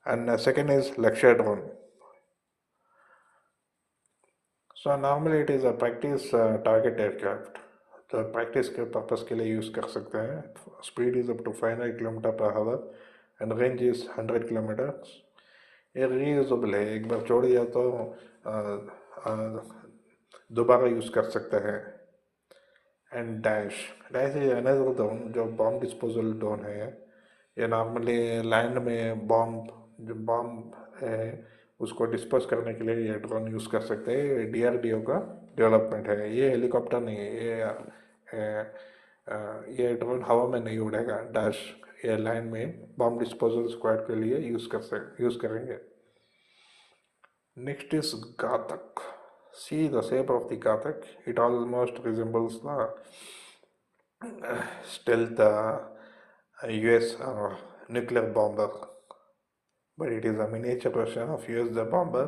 And second is Lakshya drone. So normally it is a practice target aircraft. तो practice के पर्पस के लिए use कर सकते हैं। Speed is up to 500 kilometre per hour and range is 100 kilometres. ये reusable है, एक बार छोड़ दिया तो दोबारा यूज़ कर सकते हैं। And dash is another drone जो बॉम्ब डिस्पोजल ड्रोन है। ये नॉर्मली लैंड में जो बॉम्ब है उसको डिस्पोज करने के लिए ये ड्रोन यूज़ कर सकते हैं। ये डीआरडीओ का डेवलपमेंट है, ये हेलीकॉप्टर नहीं है। ये ड्रोन हवा में नहीं उड़ेगा, डैश ये लैंड में बॉम्ब डिस्पोजल स्क्वाड के लिए यूज़ करेंगे। Next is Ghatak. See the shape of the Ghatak. It almost resembles the stealth US nuclear bomber, but it is a miniature version of US the bomber,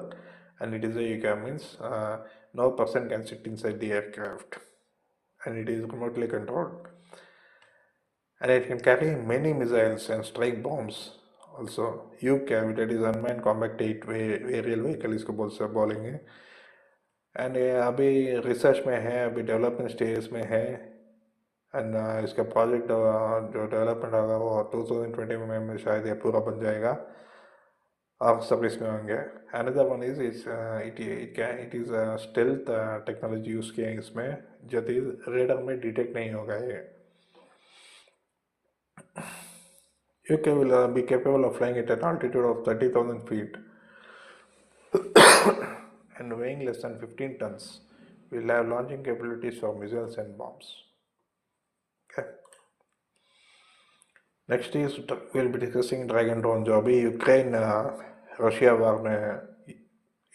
and it is a UK means no person can sit inside the aircraft, and it is remotely controlled, and it can carry many missiles and strike bombs. Also, UCAV, that is unmanned combat aerial vehicle, इसको बोलेंगे। And ये अभी research में है, अभी development stage में है। And इसका प्रोजेक्ट जो डेवलपमेंट होगा वो 2020 में शायद ये पूरा बन जाएगा और सब इसमें होंगे। Another one is it is stealth technology use किया है इसमें, जो रेडर में डिटेक्ट नहीं होगा ये। UK will be capable of flying at an altitude of 30,000 feet and weighing less than 15 tons. Will have launching capabilities for missiles and bombs. Okay. Next is we'll be discussing Dragon drone, जो अभी Ukraine Russia वार में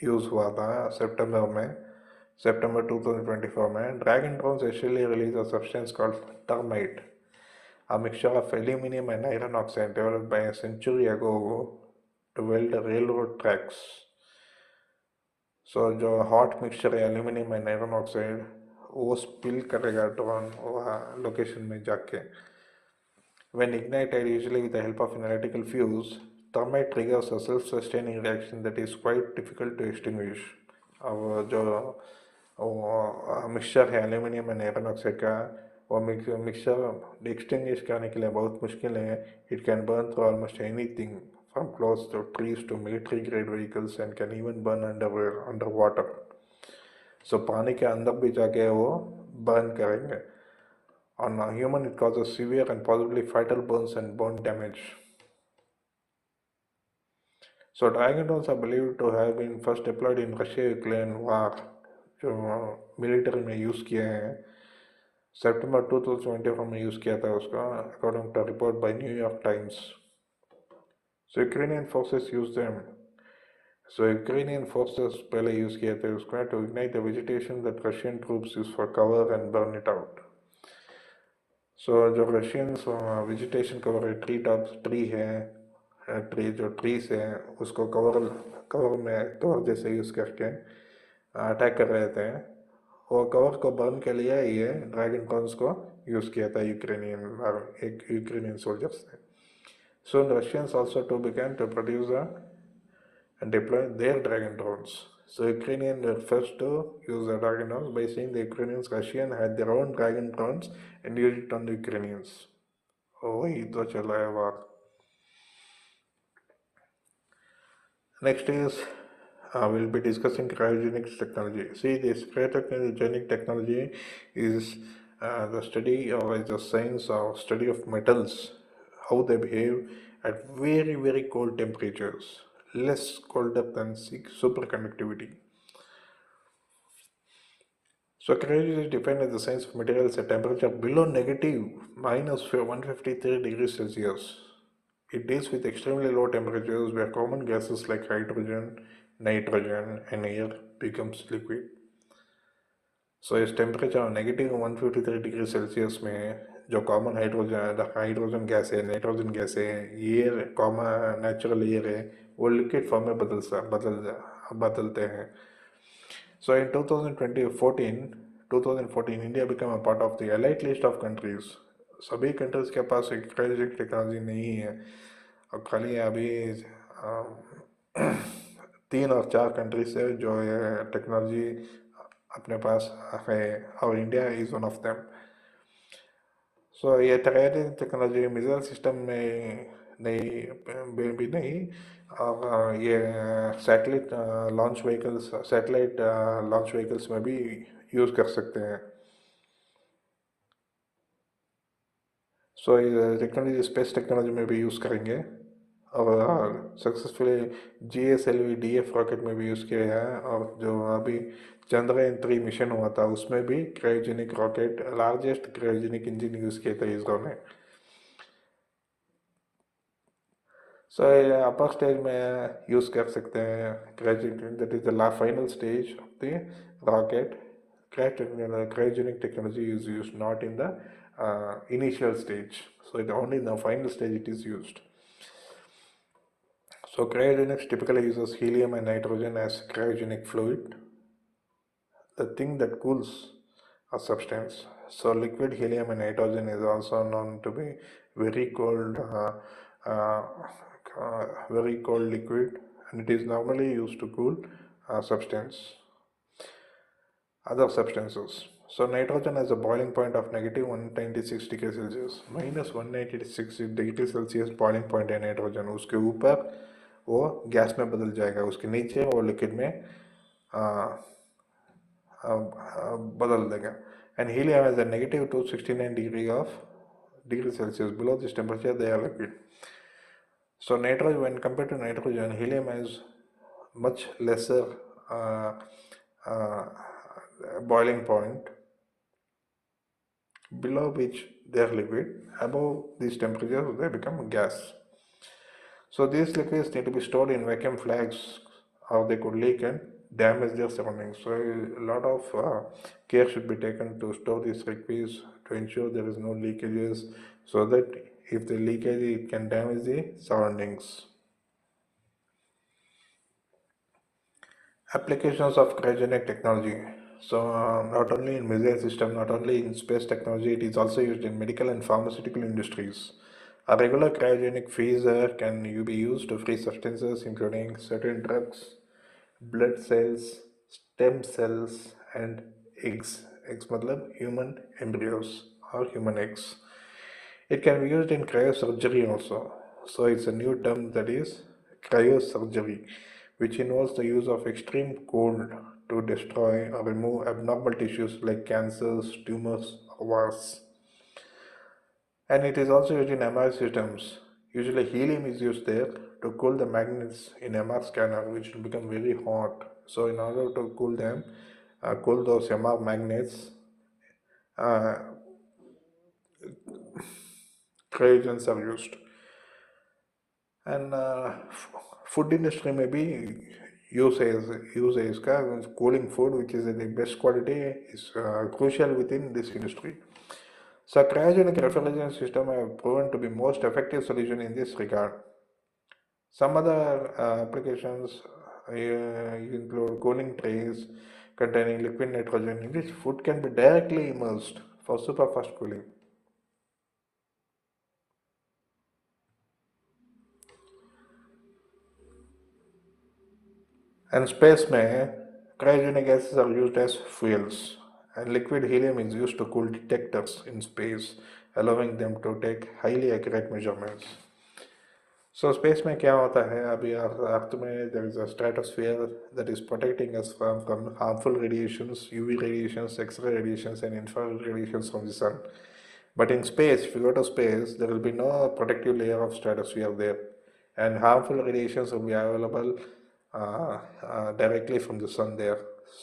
use हुआ था September 2024 में। Dragon drones actually release a substance called termite, a mixture of aluminum and iron oxide developed by a century ago to weld railroad tracks. So जो hot mixture है aluminum and iron oxide, वो spill करेगा drone location में जाके। When ignited, usually with the help of an electrical fuse, thermite triggers a self-sustaining reaction that is quite difficult to extinguish. और जो mixture है aluminium and iron oxide का, वो mixture extinguish करने के लिए बहुत मुश्किल है। It can burn through almost anything from clothes to trees to military grade vehicles and can even burn under water. So पानी के अंदर भी जाके वो बर्न करेंगे। On a human, it causes severe and possibly fatal burns and bone damage. So Dragon drones are believed to have been first deployed in Russia-Ukraine war, जो military में use किए हैं। September 2024 में यूज़ किया था उसका, according to a report by New York Times. So Ukrainian forces used them. So Ukrainian forces पहले use किए थे उसका to ignite the vegetation that Russian troops use for cover and burn it out. सो जो Russians vegetation cover है, tree है, trees है, उसको cover जैसे यूज़ करके अटैक कर रहे थे। वो कवर को बर्न के लिए ये ड्रैगन ड्रोन्स को यूज़ किया था यूक्रेनियन सोल्जर्स ने। So Russians also to began to produce and deploy their Dragon drones. So Ukrainians were first to use the Dragon drones by saying the Russian had their own Dragon drones and used it on the Ukrainians. वही तो चल रहा है वार। Next is we'll be discussing cryogenics technology. See, this cryogenic technology is the study or is the science or study of metals, how they behave at very, very cold temperatures, less colder than superconductivity. So cryogenics is defined as the science of materials at temperature below negative minus 153 degrees Celsius. It deals with extremely low temperatures where common gases like hydrogen, nitrogen and air becomes liquid. So इस temperature negative 153 degree Celsius में जो common hydrogen gas है, nitrogen gas है, air common natural air है, वो liquid form में बदलते हैं। So in 2014, India became a part of the elite list of countries. सभी कंट्रीज के पास एक क्रायोजेनिक टेक्नोलॉजी नहीं है, और खाली अभी 3 और 4 कंट्रीज है जो ये टेक्नोलॉजी अपने पास है, और India is one of them. So ये टेक्नोलॉजी मिसाइल सिस्टम में भी नहीं, और ये सैटेलाइट लॉन्च व्हीकल्स में भी यूज़ कर सकते हैं। सो ये टेक्नोलॉजी स्पेस टेक्नोलॉजी में भी यूज़ करेंगे, और सक्सेसफुली GSLV-DF रॉकेट में भी यूज़ किया है, और जो अभी चंद्रयान 3 मिशन हुआ था उसमें भी cryogenic rocket, largest cryogenic engine use किया था इसरो ने। सो अपर स्टेज में यूज़ कर सकते हैं cryogenic, that is the final stage of the rocket. Cryogenic technology is used not in the initial stage, so it only in the final stage it is used. So cryogenics typically uses helium and nitrogen as cryogenic fluid, the thing that cools a substance. So liquid helium and nitrogen is also known to be very cold, uh, very cold liquid, and it is normally used to cool other substances. So nitrogen has a boiling point of negative 196 degree Celsius, minus 196 degree Celsius boiling point है nitrogen. उसके ऊपर वो gas में बदल जाएगा, उसके नीचे वो लिक्विड में बदल देगा. And helium has a negative 269 degree Celsius. Below this temperature, they are liquid. So nitrogen, when compared to nitrogen, helium has much lesser uh, uh, boiling point, below which they are liquid. Above these temperatures, they become gas. So these liquids need to be stored in vacuum flags, or they could leak and damage their surroundings. So a lot of care should be taken to store these liquids to ensure there is no leakages, so that if the leakage, it can damage the surroundings. Applications of cryogenic technology. So not only in missile system, not only in space technology, it is also used in medical and pharmaceutical industries. A regular cryogenic freezer can be used to freeze substances including certain drugs, blood cells, stem cells, and eggs. Eggs matlab human embryos or human eggs. It can be used in cryosurgery also. So it's a new term, that is cryosurgery, which involves the use of extreme cold to destroy or remove abnormal tissues like cancers, tumors, or wars. And it is also used in MR systems. Usually helium is used there to cool the magnets in MR scanner, which will become very hot. So in order to cool them, cool those MR magnets, uh, cryogens are used. And food industry may be use का cooling food, which is the best quality, is crucial within this industry. So cryogenic refrigeration system have proven to be most effective solution in this regard. Some other applications include cooling trays containing liquid nitrogen, in which food can be directly immersed for super fast cooling. And space में cryogenic gases are used as fuels, and liquid helium is used to cool detectors in space, allowing them to take highly accurate measurements. So space में क्या होता है, अभी अर्थ में there is a stratosphere that is protecting us from harmful radiations, UV radiations, X-ray radiations, and infrared radiations from the sun. But in space, if you go to space, there will be no protective layer of stratosphere there, and harmful radiations will be available directly from the sun there.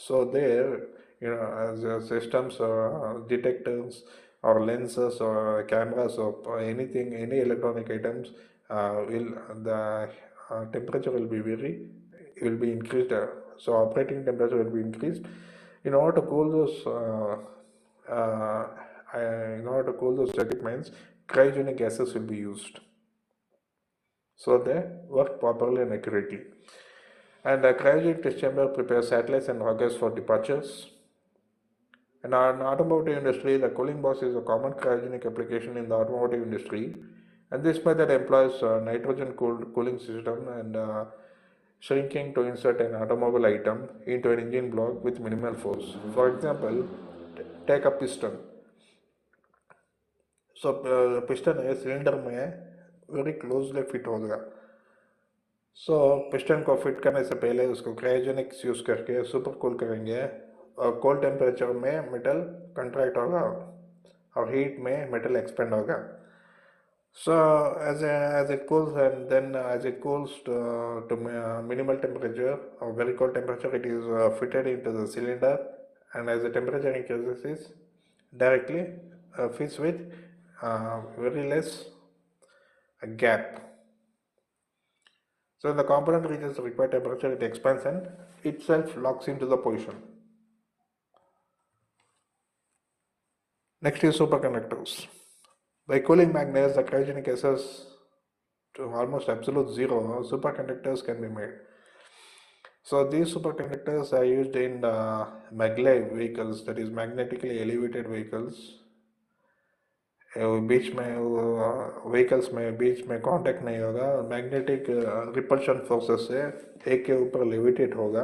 So there, as systems or detectors or lenses or cameras or anything, any electronic items, will the temperature will be increased. So operating temperature will be increased. In order to cool those, equipments, cryogenic gases will be used, so they work properly and accurately. And a cryogenic test chamber prepares satellites and rockets for departures. In our automotive industry, the cooling box is a common cryogenic application in the automotive industry, and this method employs a nitrogen-cooled cooling system and shrinking to insert an automobile item into an engine block with minimal force. For example, take a piston. So piston है cylinder में very closely fit होगा. सो piston को fit करने से पहले उसको cryogenics use करके super cool करेंगे, और कोल्ड टेम्परेचर में मेटल कंट्रैक्ट होगा और हीट में मेटल एक्सपेंड होगा. So as it cools and then as it cools to minimal temperature or very cold temperature, it is fitted into the cylinder, and as the temperature increases, directly fits with very less gap. So when the component reaches the required temperature, it expands and itself locks into the position. Next is superconductors. By cooling magnets, the cryogenic gases to almost absolute zero, superconductors can be made. So these superconductors are used in maglev vehicles, that is magnetically elevated vehicles. बीच में vehicles में बीच में contact नहीं होगा, magnetic repulsion forces से एक के ऊपर levitate होगा,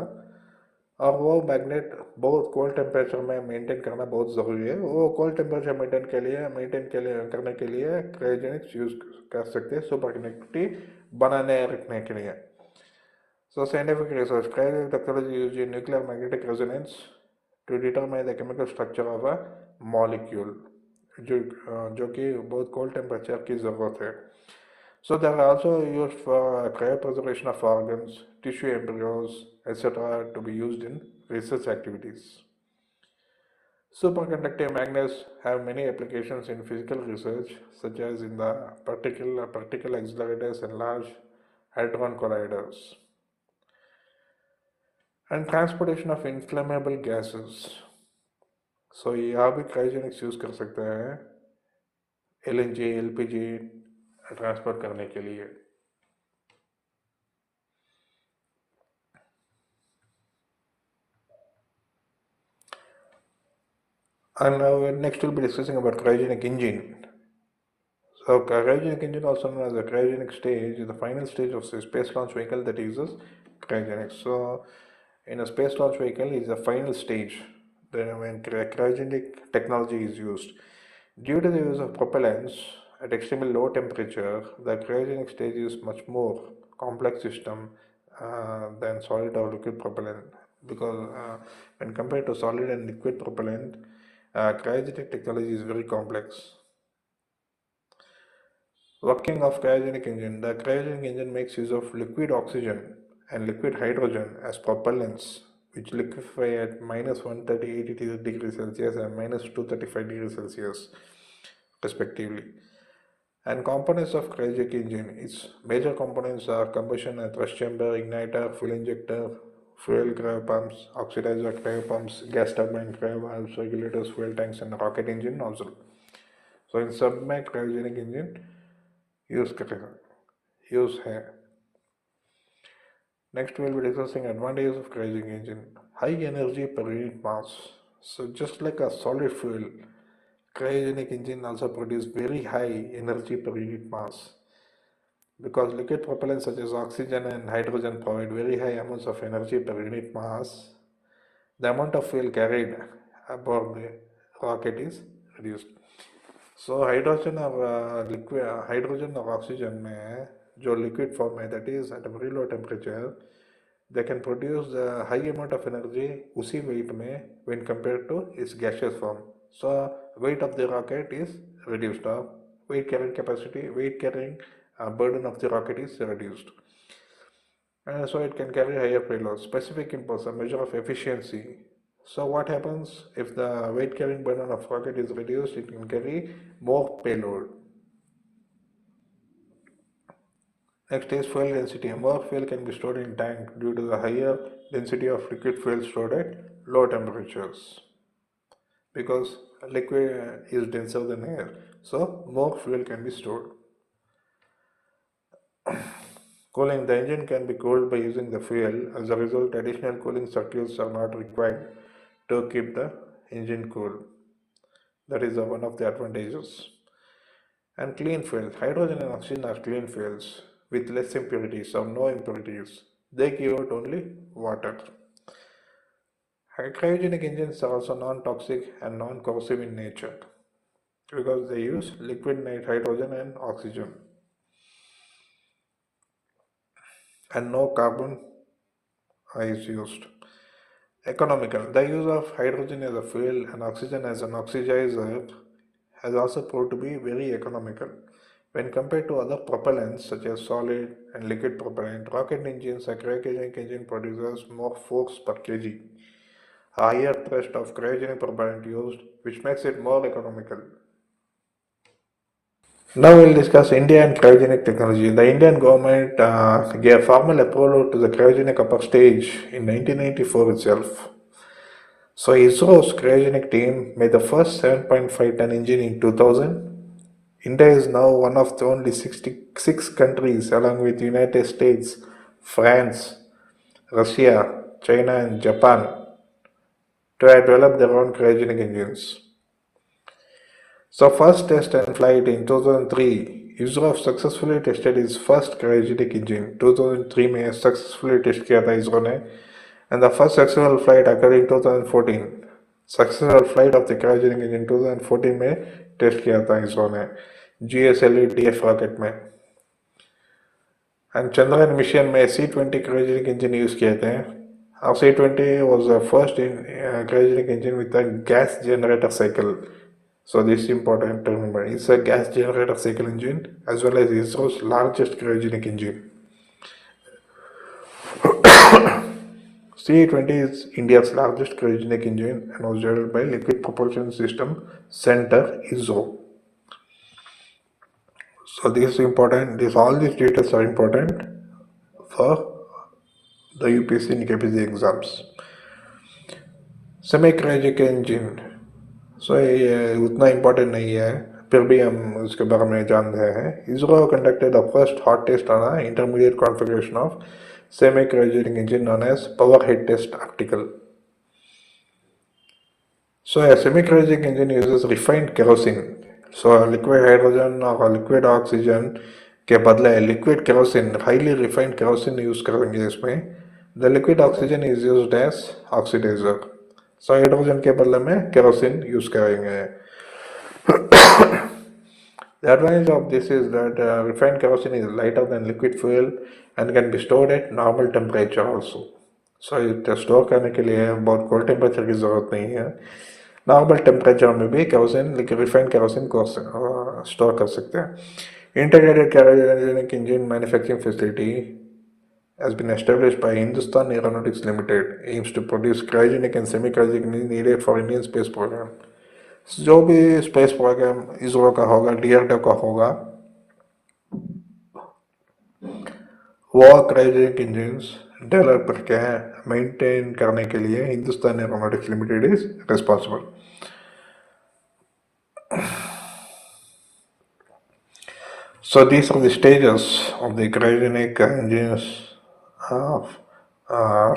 और वो मैग्नेट बहुत कोल्ड टेम्परेचर में मेंटेन करना बहुत ज़रूरी है. वो कोल्ड टेम्परेचर मेंटेन के लिए करने के लिए क्रायोजेनिक्स यूज़ कर सकते हैं सुपर कंडक्टिविटी बनाने रखने के लिए. So scientific research, cryogenic technology used in nuclear magnetic resonance to determine the chemical structure of a molecule, जो कि बहुत cold temperature की ज़रूरत है. So they are also used for cryopreservation of organs, tissue embryos, etc. to be used in research activities. Superconducting magnets have many applications in physical research, such as in the particle accelerators and large hadron colliders, and transportation of inflammable gases. So यहाँ भी cryogenics use कर सकते हैं LNG, LPG transport करने के लिए. And now next we'll be discussing about cryogenic engine. So cryogenic engine, also known as the cryogenic stage, is the final stage of a space launch vehicle that uses cryogenics. So in a space launch vehicle is the final stage when cryogenic technology is used. Due to the use of propellants at extremely low temperature, the cryogenic stage is much more complex system than solid or liquid propellant, because when compared to solid and liquid propellant, cryogenic technology is very complex. Working of cryogenic engine. The cryogenic engine makes use of liquid oxygen and liquid hydrogen as propellants, which liquefy at minus 138 degrees Celsius and minus 235 degrees Celsius respectively. And components of cryogenic engine. Its major components are combustion and thrust chamber, igniter, fuel injector, fuel cryo pumps, oxidizer cryo pumps, gas turbine cryo valves, regulators, fuel tanks, and rocket engine nozzle. So in सब में cryogenic engine use है. Next we will be discussing advantages of cryogenic engine. High energy per unit mass. So just like a solid fuel, cryogenic engine also produce very high energy per unit mass, because liquid propellants such as oxygen and hydrogen provide very high amounts of energy per unit mass. The amount of fuel carried aboard the rocket is reduced. So hydrogen or oxygen में जो liquid form है, that is at a very low temperature, they can produce a high amount of energy उसी weight में when compared to its gaseous form. So weight of the rocket is reduced, or weight carrying burden of the rocket is reduced. So it can carry higher payload. Specific impulse, a measure of efficiency. So what happens if the weight carrying burden of rocket is reduced? It can carry more payload. Next is fuel density. More fuel can be stored in tank due to the higher density of liquid fuel stored at low temperatures, because liquid is denser than air, so more fuel can be stored. Cooling. The engine can be cooled by using the fuel. As a result, additional cooling circuits are not required to keep the engine cool. That is one of the advantages. And clean fuels. Hydrogen and oxygen are clean fuels with less impurities or no impurities. They give out only water. Cryogenic engines are also non-toxic and non-corrosive in nature, because they use liquid hydrogen and oxygen, and no carbon is used. Economical. The use of hydrogen as a fuel and oxygen as an oxidizer has also proved to be very economical. When compared to other propellants such as solid and liquid propellant, rocket engines or cryogenic engine produces more force per kg, higher thrust of cryogenic propellant used, which makes it more economical. Now we'll discuss India and cryogenic technology. The Indian government gave formal approval to the cryogenic upper stage in 1994 itself. So ISRO's cryogenic team made the first 7.5 ton engine in 2000. India is now one of the only 66 countries along with United States, France, Russia, China and Japan to have developed their own cryogenic engines. So first test and flight in 2003, ISRO successfully tested its first cryogenic engine. 2003 में successfully test किया था ISRO ने, and the first successful flight occurred in 2014. Successful flight of the cryogenic engine 2014 में test किया था ISRO ने GSLV DF rocket में. And Chandrayaan mission में C-20 cryogenic engine use किए थे. Our C-20 was the first cryogenic engine with a gas generator cycle. So this is important to remember. It's a gas generator cycle engine as well as ISRO's largest cryogenic engine. C-20 is India's largest cryogenic engine and was developed by Liquid Propulsion System Center ISRO. So this is important. All these details are important for the UPSC and KPSC exams. Semi-cryogenic engine. So ये उतना important नहीं है, फिर भी हम उसके बारे में जान रहे हैं. ISRO conducted the first hot test on an intermediate configuration of semi-cryogenic engine known as power head test article. So a semi-cryogenic engine uses refined kerosene. So liquid hydrogen or liquid oxygen के बदले liquid kerosene, highly refined kerosene use करेंगे इसमें. The liquid oxygen is used as oxidizer. So hydrogen के बदले में kerosene use करेंगे. The advantage of this is that refined kerosene is lighter than liquid fuel and can be stored at normal temperature also. So इसे store करने के लिए बहुत cold temperature की ज़रूरत नहीं है. Normal temperature में भी kerosene, refined kerosene को store कर सकते हैं. Integrated cryogenic engine manufacturing facility has been established by Hindustan Aeronautics Limited, aims to produce cryogenic and semi-cryogenic engines needed for Indian space program. जो भी स्पेस प्रोग्राम इसरो का होगा, DRDO का होगा, वो क्रायोजेनिक इंजन्स डेवलप करके मेंटेन करने के लिए Hindustan aeronautics limited is responsible. So these are the stages of the cryogenic engines of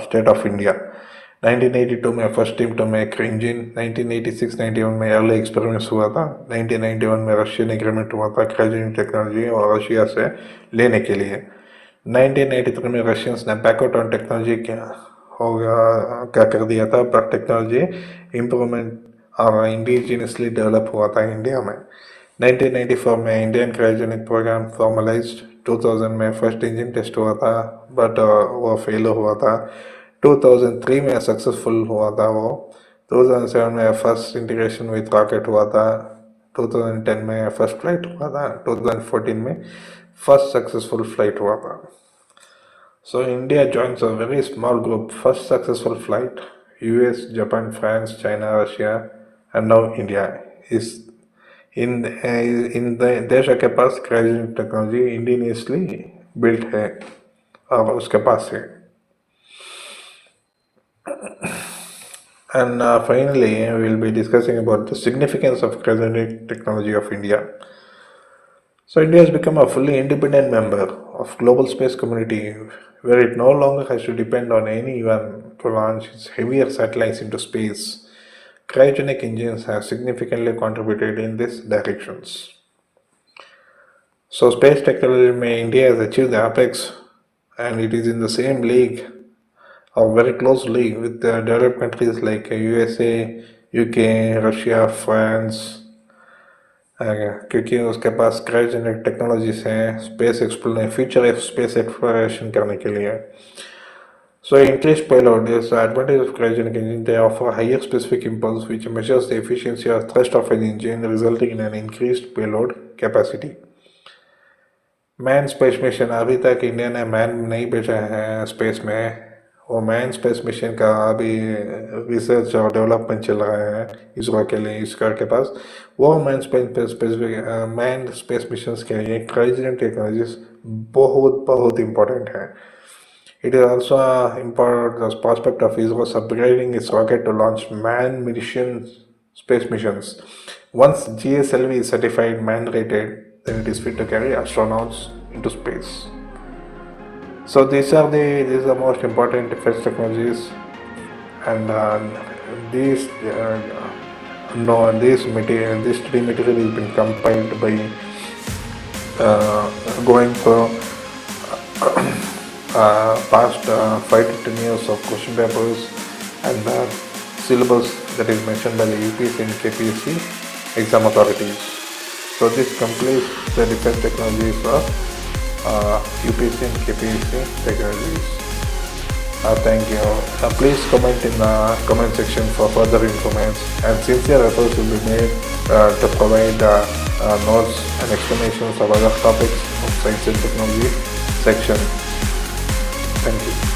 state of India. 1982 में first team to make engine, 1986-91 में अर्ली एक्सपेरिमेंट्स हुआ था, 1991 में रशियन एग्रीमेंट हुआ था क्रायोजेनिक टेक्नोलॉजी और रशिया से लेने के लिए. 1983 में रशियंस ने बैकआउट ऑन टेक्नोलॉजी क्या कर दिया था, पर टेक्नोलॉजी इम्प्रूवमेंट और इंडिजिनियसली डेवलप हुआ था इंडिया में. 1994 में इंडियन क्रायोजेनिक प्रोग्राम फॉर्मलाइज्ड. 2000 में फर्स्ट इंजन टेस्ट हुआ था बट वो फेल हुआ था. 2003 में सक्सेसफुल हुआ था वो. 2007 में फर्स्ट इंटीग्रेशन विथ रॉकेट हुआ था. 2010 में फर्स्ट फ्लाइट हुआ था. 2014 में फर्स्ट सक्सेसफुल फ्लाइट हुआ था. So India joins a very small group. First successful flight, US, Japan, France, China, Russia, and now India is in the देश के पास क्रायोजेनिक टेक्नोलॉजी इंडिजिनियसली बिल्ट है और उसके पास है. And finally, we will be discussing about the significance of cryogenic technology of India. So India has become a fully independent member of global space community where it no longer has to depend on anyone to launch its heavier satellites into space. Cryogenic engines have significantly contributed in these directions. So space technology में India has achieved the apex and it is in the same league or very close league with the developed countries like USA, UK, Russia, France, क्योंकि उसके पास cryogenic technologies हैं space exploration, future space exploration करने के लिए. So increased payload is the advantage of cryogenic engine. They offer higher specific impulse which measures the efficiency or thrust of an engine resulting in an increased payload capacity. Man space mission, अभी तक India ने man नहीं भेजा है space में। वो man space mission का अभी रिसर्च और डेवलपमेंट चल रहा है इसरो के लिए, इसरो के पास। वो मैन स्पेस मिशन के लिए क्रायोजेनिक टेक्नोलॉजीज बहुत बहुत इम्पोर्टेंट है। It is also important the prospect of ISRO upgrading its rocket to launch manned space missions. Once GSLV is certified man-rated, then it is fit to carry astronauts into space. So these are the most important defense technologies, and this three material has been compiled by going through past 5 to 10 years of question papers and syllabus that is mentioned by the UPSC and KPSC exam authorities. So this completes the defense technologies of UPSC and KPSC technologies. Thank you. Please comment in the comment section for further information, and sincere efforts will be made to provide notes and explanations of other topics of science and technology section. Thank you.